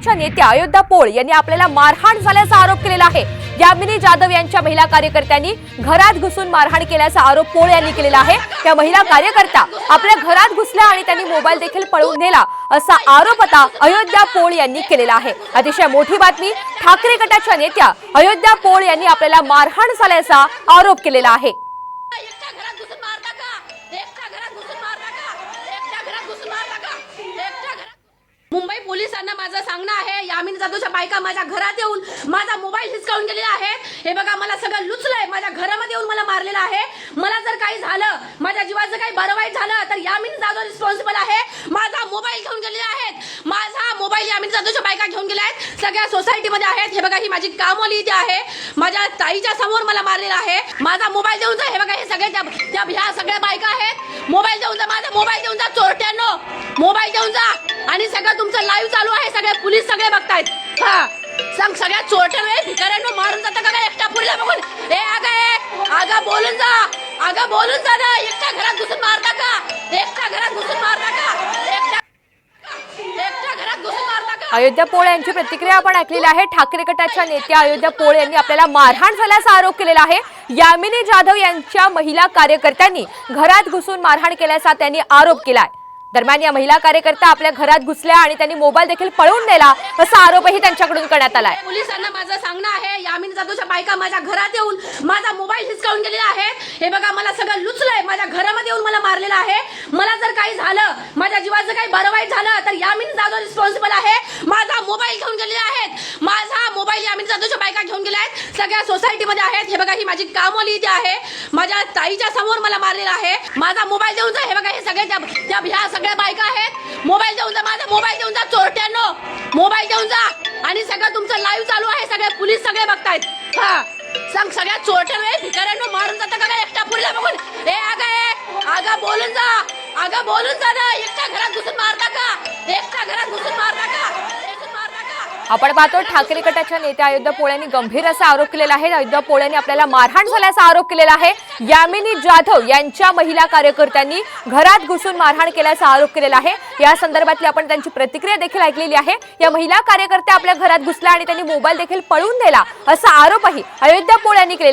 गटाच्या नेत्या अयोध्या पोळ यांनी आपल्याला मारहाण झाल्याचा आरोप केलेला आहे। यामिनी जाधव यांच्या महिला कार्यकर्त्यांनी घरात घुसून मारहाण केल्याचा आरोप पोळ यांनी केलेला आहे। त्या महिला कार्यकर्त्या आपल्या घरात घुसल्या आणि त्यांनी मोबाईल देखील पळवून नेला असा आरोप आता अयोध्या पोळ यांनी केलेला आहे। अतिशय मोठी बातमी, ठाकरे गटाच्या नेत्या अयोध्या पोळ यांनी आपल्याला मारहाण झाल्याचा आरोप केलेला आहे। मुंबई पोलिसांना माझं सांगणं आहे, यामिनी जाधवच्या बायका माझ्या घरात येऊन माझा मोबाईल हिसकावून गेलेला आहे। हे बघा, मला सगळं लुचलंय, माझ्या घरामध्ये येऊन मला मारलेलं आहे। मला जर काही झालं, माझ्या जीवाचं काही बरं वाईट झालं तर यामिनी जाधव रिस्पॉन्सिबल आहे। माझा मोबाईल घेऊन गेलेला आहेत, माझा मोबाईल यामिनी जाधवच्या बायका घेऊन गेल्या आहेत, सगळ्या सोसायटीमध्ये आहेत। हे बघा, ही माझी कामवाली इथे आहे, माझ्या ताईच्या समोर मला मारलेला आहे। माझा मोबाईल देऊन जा। हे बघा, हे सगळे ह्या सगळ्या बायका आहेत, मोबाईल देऊन जा, माझा मोबाईल देऊन जा चोरट्यांनो, मोबाईल देऊन जा। आणि सगळं तुमचं लाईव्ह चालू आहे, सगळे पोलीस सगळे बघतायत। हा, सांग सगळ्या चोरट्यांना भिकाऱ्यांना मारून जाता का एकटा पुरीला बघून? ए आगा बोलून जा, आगा बोलून जा ना, एकटा घरात घुसून मारता का? एकटा घरात घुसून मारता का? एकटा घरात घुसून मारता का? अयोध्या पोळ यांची प्रतिक्रिया आपण ऐकलेली आहे। ठाकरे गटाच्या नेत्या अयोध्या पोळ यांनी आपल्याला मारहाण झाल्याचा आरोप केलेला आहे। यामिनी जाधव यांच्या महिला कार्यकर्त्यांनी घरात घुसून मारहाण केल्याचा त्यांनी आरोप केलाय। दरम्यान या महिला कार्यकर्त्या आपल्या घरात घुसल्या आणि त्यांनी मोबाईल देखील पळवून नेला असा आरोपही त्यांच्याकडून करण्यात आलाय। पोलिसांना माझं सांगणं आहे, यामिनी जाधवच्या बायका माझ्या घरात येऊन माझा मोबाईल हिसकावून गेलेला आहे। हे बघा, मला सगळं लुचलंय, माझ्या घरामध्ये येऊन मला मारलेलं आहे। मला जर काही झालं, माझ्या जीवाचं काही बरं वाईट झालं तर यामिनी जाधव रिस्पॉन्सिबल आहे। माझा मोबाईल घेऊन गेलेला आहेत, माझा मोबाईल यामिनी जाधवच्या बायका घेऊन गेल्या आहेत, सगळ्या सोसायटीमध्ये आहेत। हे बघा, ही माझी कामवाली इथे आहे, माझ्या ताईच्या समोर मला मारलेला आहे। माझा मोबाईल देऊन जा। हे बघा, हे सगळे ह्या सगळ्या बायका आहेत, मोबाईल देऊन जा, माझा मोबाईल देऊन जा चोरट्यांनो, मोबाईल देऊन जा। आणि सगळं तुमचं लाईव्ह चालू आहे, सगळे पोलीस सगळे बघतायत। हा, सांग सगळ्या चोरट्यांना भिकाऱ्यांना मारून जाता का एकटा पुरीला बघून? ए आगा बोलून जा, आगा बोलून जा ना, एकटा घरात घुसून मारता का? एकटा घरात घुसून मारता का? आपण पाहतो ठाकरे गटाच्या नेत्या अयोध्या पोळ यांनी गंभीर असा आरोप केलेला आहे। अयोध्या पोळ यांनी आपल्याला मारहाण झाल्याचा आरोप केलेला आहे। यामिनी जाधव यांच्या महिला कार्यकर्त्यांनी घरात घुसून मारहाण केल्याचा आरोप केलेला आहे। या संदर्भातली आपण त्यांची प्रतिक्रिया देखील ऐकलेली आहे। या महिला कार्यकर्त्या आपल्या घरात घुसल्या आणि त्यांनी मोबाईल देखील पळवून नेला असा आरोपही अयोध्या पोळ यांनी केलेला आहे।